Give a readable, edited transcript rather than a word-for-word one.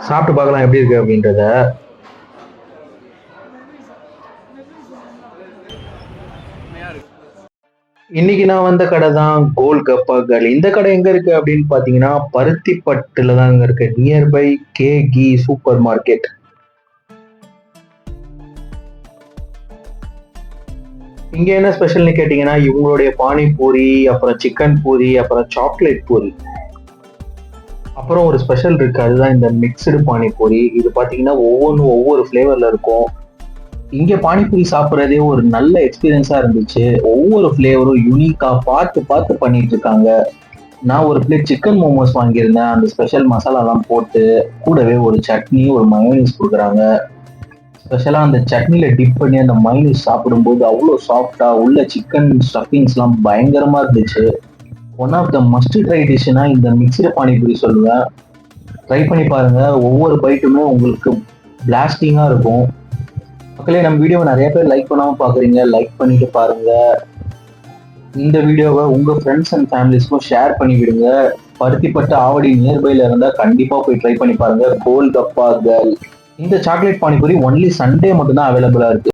சாப்பிட்டு பார்க்கலாம் எப்படி இருக்கு அப்படின்றத. இன்னைக்கு நான் வந்த கடை தான் கோல் கப்பாக்கள். இந்த கடை எங்க இருக்கு அப்படின்னு பாத்தீங்கன்னா பருத்திப்பட்டுல தாங்க இருக்கு, நியர்பை கே கி சூப்பர் மார்க்கெட். இங்க என்ன ஸ்பெஷல்னு கேட்டீங்கன்னா இவங்களுடைய பானிபூரி, அப்புறம் சிக்கன் பூரி, அப்புறம் சாக்லேட் பூரி, அப்புறம் ஒரு ஸ்பெஷல் இருக்கு, அதுதான் இந்த மிக்சடு பானிபூரி. இது பாத்தீங்கன்னா ஒவ்வொன்றும் ஒவ்வொரு ஃபிளேவர்ல இருக்கும். இங்க பானிபூரி சாப்பிட்றதே ஒரு நல்ல எக்ஸ்பீரியன்ஸா இருந்துச்சு. ஒவ்வொரு ஃபிளேவரும் யூனிக்கா பார்த்து பார்த்து பண்ணிட்டு இருக்காங்க. நான் ஒரு பிளேட் சிக்கன் மோமோஸ் வாங்கியிருந்தேன், அந்த ஸ்பெஷல் மசாலாலாம் போட்டு. கூடவே ஒரு சட்னி, ஒரு மயோனீஸ் கொடுக்குறாங்க. ஸ்பெஷலா அந்த சட்னில டிப் பண்ணி அந்த மயோனீஸ் சாப்பிடும்போது அவ்வளோ சாஃப்டா உள்ள சிக்கன் ஸ்டஃபிங்ஸ்லாம் பயங்கரமா இருந்துச்சு. One of the must try டிஷ்னா இந்த மிக்சடு பானிபூரி சொல்லுவேன். ட்ரை பண்ணி பாருங்க, ஒவ்வொரு பைட்டுமே உங்களுக்கு பிளாஸ்டிங்கா இருக்கும். மக்களே, நம்ம வீடியோவை நிறைய பேர் லைக் பண்ணாம பாக்குறீங்க, லைக் பண்ணிட்டு பாருங்க. இந்த வீடியோவை உங்க ஃப்ரெண்ட்ஸ் அண்ட் ஃபேமிலிஸ்க்கும் ஷேர் பண்ணி விடுங்க. பருத்திப்பட்ட ஆவடி நியர்பைல இருந்தா கண்டிப்பா போய் ட்ரை பண்ணி பாருங்க கோல் கப்பா கேர்ள். இந்த சாக்லேட் பானிபூரி ஒன்லி சண்டே மட்டும் தான் அவைலபிளா இருக்கு.